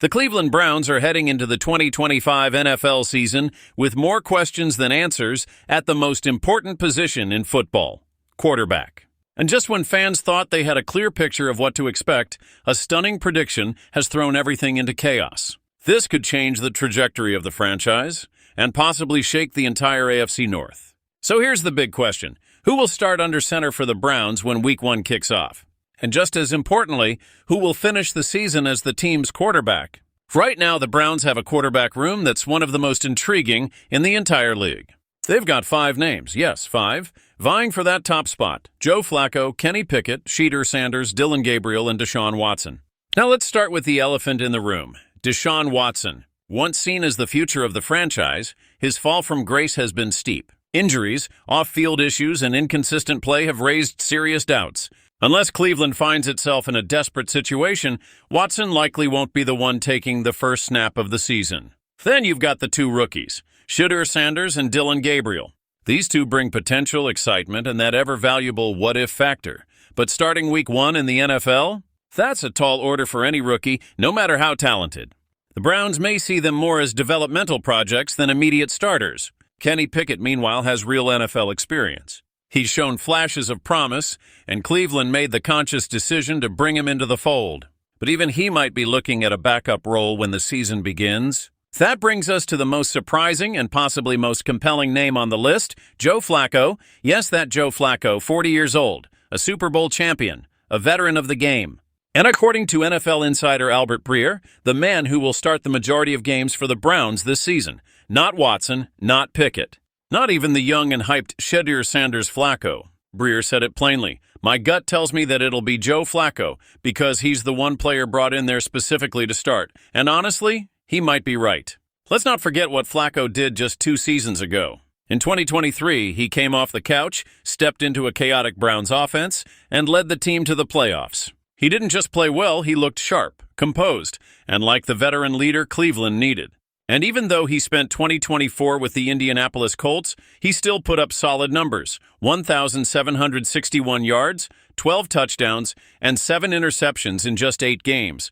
The Cleveland Browns are heading into the 2025 NFL season with more questions than answers at the most important position in football, quarterback. And just when fans thought they had a clear picture of what to expect, a stunning prediction has thrown everything into chaos. This could change the trajectory of the franchise and possibly shake the entire AFC North. So here's the big question. Who will start under center for the Browns when Week 1 kicks off? And just as importantly, who will finish the season as the team's quarterback? Right now, the Browns have a quarterback room that's one of the most intriguing in the entire league. They've got 5 names, yes, 5, vying for that top spot. Joe Flacco, Kenny Pickett, Shedeur Sanders, Dillon Gabriel, and Deshaun Watson. Now let's start with the elephant in the room, Deshaun Watson. Once seen as the future of the franchise, his fall from grace has been steep. Injuries, off-field issues, and inconsistent play have raised serious doubts. Unless Cleveland finds itself in a desperate situation, Watson likely won't be the one taking the first snap of the season. Then you've got the 2 rookies, Shedeur Sanders and Dillon Gabriel. These 2 bring potential, excitement, and that ever-valuable what-if factor. But starting Week 1 in the NFL? That's a tall order for any rookie, no matter how talented. The Browns may see them more as developmental projects than immediate starters. Kenny Pickett, meanwhile, has real NFL experience. He's shown flashes of promise, and Cleveland made the conscious decision to bring him into the fold. But even he might be looking at a backup role when the season begins. That brings us to the most surprising and possibly most compelling name on the list, Joe Flacco. Yes, that Joe Flacco, 40 years old, a Super Bowl champion, a veteran of the game. And according to NFL insider Albert Breer, the man who will start the majority of games for the Browns this season. Not Watson, not Pickett. Not even the young and hyped Shedeur Sanders Flacco. Breer said it plainly. My gut tells me that it'll be Joe Flacco because he's the one player brought in there specifically to start. And honestly, he might be right. Let's not forget what Flacco did just 2 seasons ago. In 2023, he came off the couch, stepped into a chaotic Browns offense, and led the team to the playoffs. He didn't just play well, he looked sharp, composed, and like the veteran leader Cleveland needed. And even though he spent 2024 with the Indianapolis Colts, he still put up solid numbers, 1,761 yards, 12 touchdowns, and 7 interceptions in just 8 games.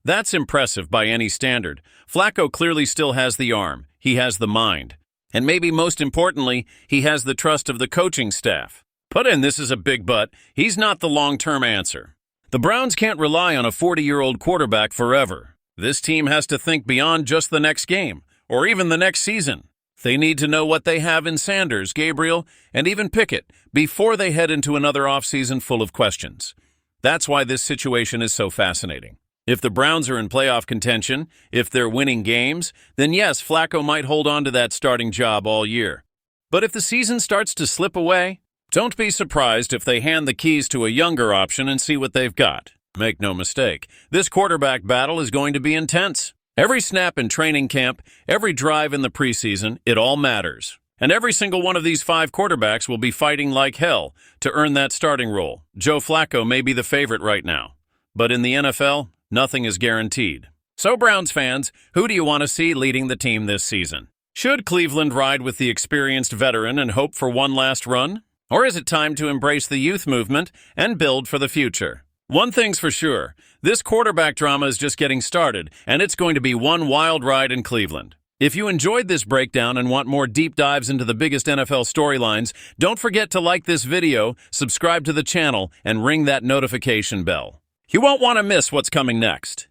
That's impressive by any standard. Flacco clearly still has the arm, he has the mind. And maybe most importantly, he has the trust of the coaching staff. But, and this is a big but, he's not the long-term answer. The Browns can't rely on a 40-year-old quarterback forever. This team has to think beyond just the next game, or even the next season. They need to know what they have in Sanders, Gabriel, and even Pickett before they head into another offseason full of questions. That's why this situation is so fascinating. If the Browns are in playoff contention, if they're winning games, then yes, Flacco might hold on to that starting job all year. But if the season starts to slip away, don't be surprised if they hand the keys to a younger option and see what they've got. Make no mistake, this quarterback battle is going to be intense. Every snap in training camp, every drive in the preseason, it all matters. And every single one of these 5 quarterbacks will be fighting like hell to earn that starting role. Joe Flacco may be the favorite right now. But in the NFL, nothing is guaranteed. So Browns fans, who do you want to see leading the team this season? Should Cleveland ride with the experienced veteran and hope for one last run? Or is it time to embrace the youth movement and build for the future? One thing's for sure, this quarterback drama is just getting started, and it's going to be one wild ride in Cleveland. If you enjoyed this breakdown and want more deep dives into the biggest NFL storylines, don't forget to like this video, subscribe to the channel, and ring that notification bell. You won't want to miss what's coming next.